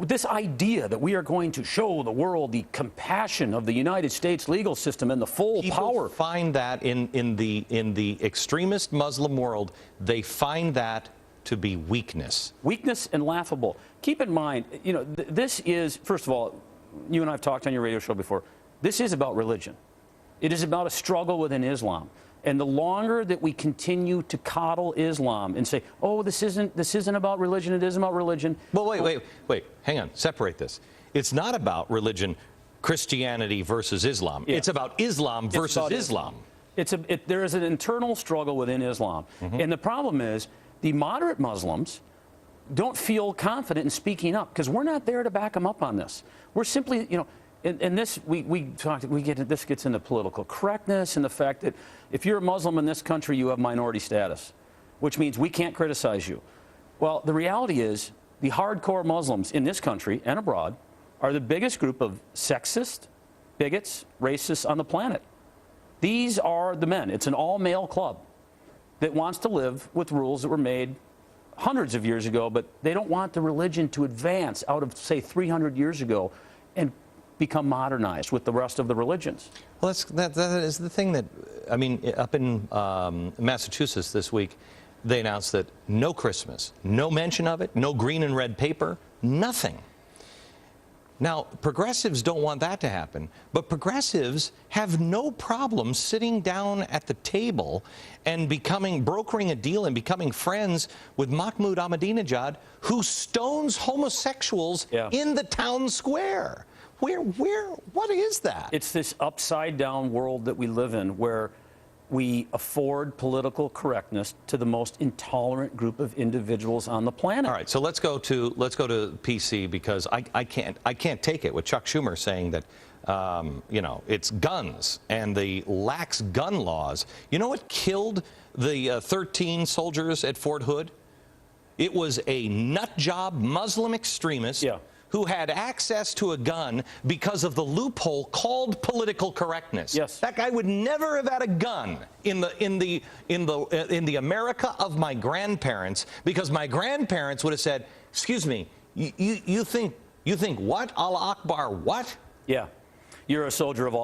this idea that we are going to show the world the compassion of the United States legal system and the full power. People find that in the extremist Muslim world, they find that to be weakness. Weakness and laughable. Keep in mind, you know, this is, first of all, you and I have talked on your radio show before, this is about religion. It is about a struggle within Islam. And the longer that we continue to coddle Islam and say, oh, this isn't about religion, it is about religion. Well, wait, hang on, separate this. It's not about religion, Christianity versus Islam. Yeah. It's about Islam versus Islam. There is an internal struggle within Islam. Mm-hmm. And the problem is, the moderate Muslims don't feel confident in speaking up because we're not there to back them up on this. We're simply, you know, and this this gets into political correctness and the fact that if you're a Muslim in this country, you have minority status, which means we can't criticize you. Well, the reality is the hardcore Muslims in this country and abroad are the biggest group of sexist, bigots, racists on the planet. These are the men. It's an all-male club that wants to live with rules that were made hundreds of years ago, but they don't want the religion to advance out of, say, 300 years ago and become modernized with the rest of the religions. Well, that is the thing that, I mean, up in Massachusetts this week, they announced that no Christmas, no mention of it, no green and red paper, nothing. Now, progressives don't want that to happen, but progressives have no problem sitting down at the table and brokering a deal and becoming friends with Mahmoud Ahmadinejad, who stones homosexuals in the town square. What is that? It's this upside-down world that we live in where we afford political correctness to the most intolerant group of individuals on the planet. All right, so let's go to PC because I can't take it with Chuck Schumer saying that you know, it's guns and the lax gun laws. You know what killed the 13 soldiers at Fort Hood? It was a nutjob Muslim extremist who had access to a gun because of the loophole called political correctness. Yes. That guy would never have had a gun in the America of my grandparents, because my grandparents would have said, "Excuse me, you think what? Allah Akbar, what?" Yeah. You're a soldier of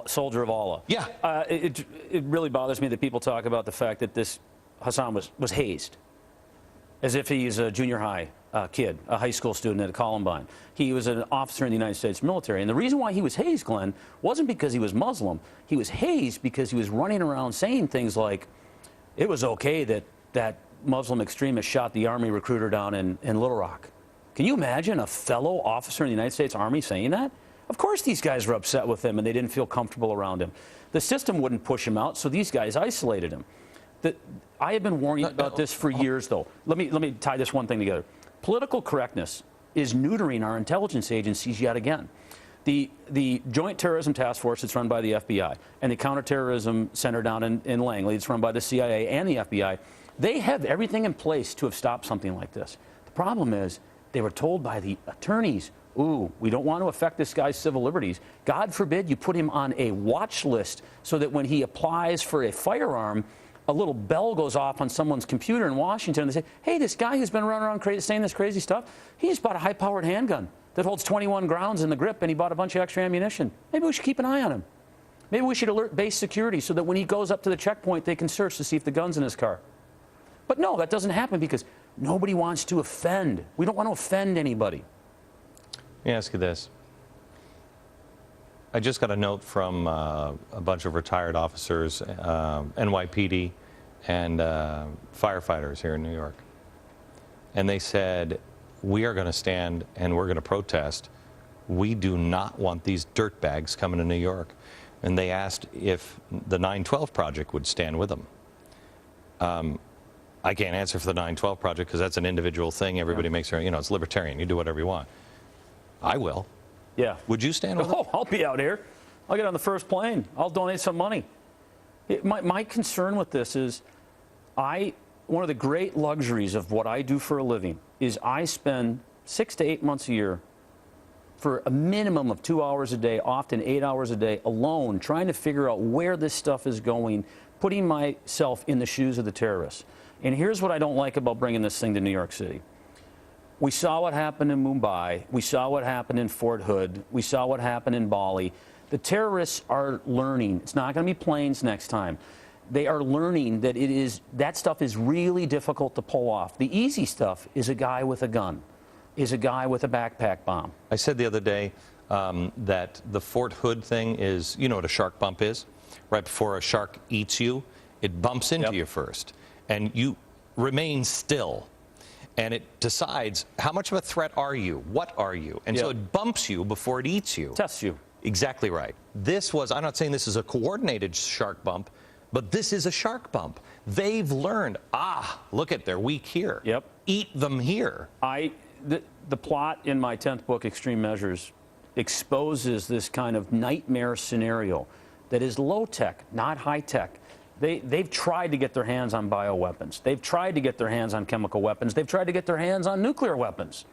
Allah. Yeah. It really bothers me that people talk about the fact that this Hassan was hazed, as if he's a junior high kid, a high school student at Columbine. He was an officer in the United States military. And the reason why he was hazed, Glenn, wasn't because he was Muslim. He was hazed because he was running around saying things like, it was okay that Muslim extremist shot the Army recruiter down in Little Rock. Can you imagine a fellow officer in the United States Army saying that? Of course these guys were upset with him and they didn't feel comfortable around him. The system wouldn't push him out, so these guys isolated him. I have been warning about this for years, though. Let me tie this one thing together. Political correctness is neutering our intelligence agencies yet again. The Joint Terrorism Task Force that's run by the FBI and the Counterterrorism Center down in Langley, it's run by the CIA and the FBI, they have everything in place to have stopped something like this. The problem is they were told by the attorneys, ooh, we don't want to affect this guy's civil liberties. God forbid you put him on a watch list so that when he applies for a firearm, a little bell goes off on someone's computer in Washington, and they say, hey, this guy who's been running around saying this crazy stuff, he just bought a high-powered handgun that holds 21 rounds in the grip, and he bought a bunch of extra ammunition. Maybe we should keep an eye on him. Maybe we should alert base security so that when he goes up to the checkpoint, they can search to see if the gun's in his car. But no, that doesn't happen because nobody wants to offend. We don't want to offend anybody. Let me ask you this. I just got a note from a bunch of retired officers, NYPD and firefighters here in New York. And they said, we are going to stand and we're going to protest. We do not want these dirtbags coming to New York. And they asked if the 9/12 Project would stand with them. I can't answer for the 9/12 Project because that's an individual thing. Everybody makes their, you know, it's libertarian. You do whatever you want. I will. Yeah. Would you stand with them? Oh, I'll be out here. I'll get on the first plane. I'll donate some money. My concern with this is one of the great luxuries of what I do for a living is I spend 6 to 8 months a year for a minimum of 2 hours a day, often 8 hours a day, alone, trying to figure out where this stuff is going, putting myself in the shoes of the terrorists. And here's what I don't like about bringing this thing to New York City. We saw what happened in Mumbai. We saw what happened in Fort Hood. We saw what happened in Bali. The terrorists are learning. It's not going to be planes next time. They are learning that that stuff is really difficult to pull off. The easy stuff is a guy with a gun, is a guy with a backpack bomb. I said the other day that the Fort Hood thing is, you know what a shark bump is? Right before a shark eats you, it bumps into you first, and you remain still. And it decides how much of a threat are you? What are you? And so it bumps you before it eats you. Tests you. Exactly right. This was, I'm not saying this is a coordinated shark bump, but this is a shark bump. They've learned, look at, they're weak here. Yep. Eat them here. The plot in my 10th book, Extreme Measures, exposes this kind of nightmare scenario that is low-tech, not high-tech. They've tried to get their hands on bioweapons. They've tried to get their hands on chemical weapons. They've tried to get their hands on nuclear weapons.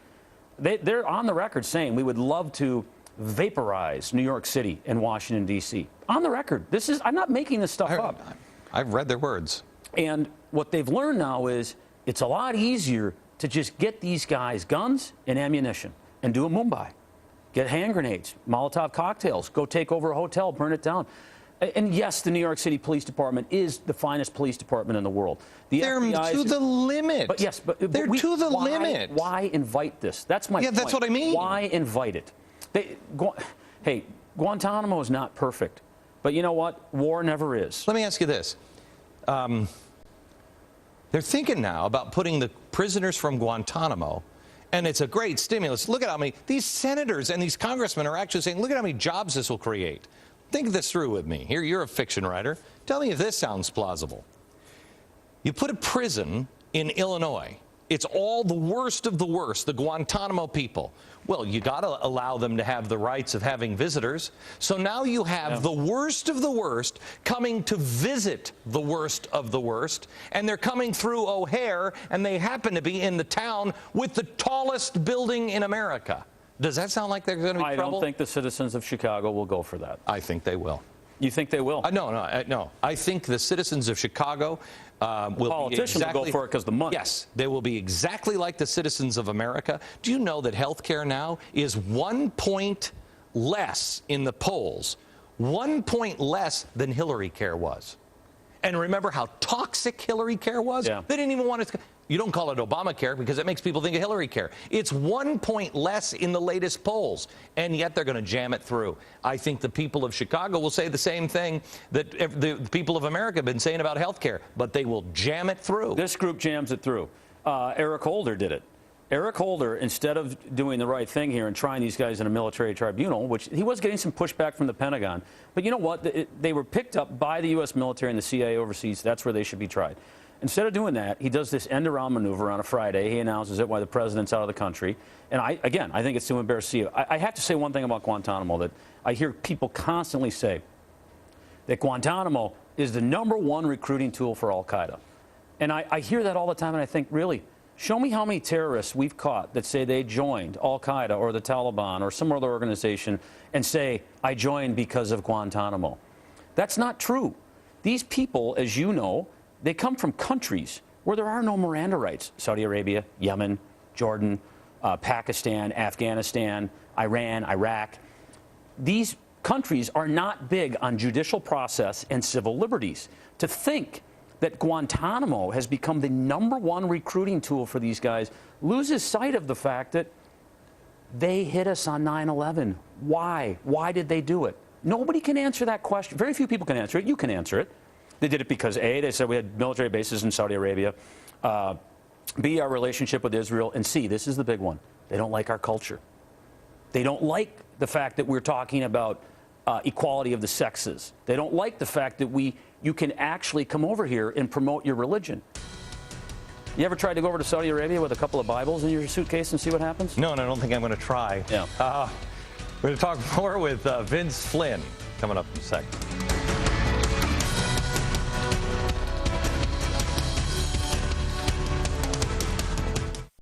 They're on the record saying we would love to vaporize New York City and Washington, D.C. On the record. I'm not making this stuff up. I've read their words. And what they've learned now is it's a lot easier to just get these guys guns and ammunition and do a Mumbai. Get hand grenades, Molotov cocktails, go take over a hotel, burn it down. And yes, the New York City Police Department is the finest police department in the world. They're to the limit. But yes, they're to the limit. Why invite this? That's my point. Yeah, that's what I mean. Why invite it? Hey, Guantanamo is not perfect. But you know what? War never is. Let me ask you this. They're thinking now about putting the prisoners from Guantanamo, and it's a great stimulus. Look at how many, these senators and these congressmen are actually saying, look at how many jobs this will create. Think this through with me. Here, you're a fiction writer. Tell me if this sounds plausible. You put a prison in Illinois. It's all the worst of the worst, the Guantanamo people. Well, you got to allow them to have the rights of having visitors. So now you have the worst of the worst coming to visit the worst of the worst, and they're coming through O'Hare, and they happen to be in the town with the tallest building in America. Does that sound like they're going to be trouble? I don't think the citizens of Chicago will go for that. I think they will. You think they will? No. I think the citizens of Chicago will politicians will go for it because of the money. Yes, they will be exactly like the citizens of America. Do you know that health care now is 1 point less in the polls, 1 point less than Hillary Care was? And remember how toxic Hillary Care was? Yeah. They didn't even want to. You don't call it Obamacare because it makes people think of Hillary Care. It's 1 point less in the latest polls, and yet they're going to jam it through. I think the people of Chicago will say the same thing that the people of America have been saying about health care, but they will jam it through. This group jams it through. Eric Holder did it. Eric Holder, instead of doing the right thing here and trying these guys in a military tribunal, which he was getting some pushback from the Pentagon, but you know what? They were picked up by the U.S. military and the CIA overseas. That's where they should be tried. Instead of doing that, he does this end-around maneuver on a Friday. He announces it while the president's out of the country. And I think it's to embarrass you. I have to say one thing about Guantanamo that I hear people constantly say, that Guantanamo is the #1 recruiting tool for al-Qaeda. And I hear that all the time, and I think, really, show me how many terrorists we've caught that say they joined al-Qaeda or the Taliban or some other organization and say, I joined because of Guantanamo. That's not true. These people, as you know, they come from countries where there are no Miranda rights. Saudi Arabia, Yemen, Jordan, Pakistan, Afghanistan, Iran, Iraq. These countries are not big on judicial process and civil liberties. To think that Guantanamo has become the #1 recruiting tool for these guys loses sight of the fact that they hit us on 9/11. Why? Why did they do it? Nobody can answer that question. Very few people can answer it. You can answer it. They did it because, A, they said we had military bases in Saudi Arabia, B, our relationship with Israel, and C, this is the big one, they don't like our culture. They don't like the fact that we're talking about equality of the sexes. They don't like the fact that you can actually come over here and promote your religion. You ever tried to go over to Saudi Arabia with a couple of Bibles in your suitcase and see what happens? No, and I don't think I'm going to try. Yeah. We're going to talk more with Vince Flynn coming up in a second.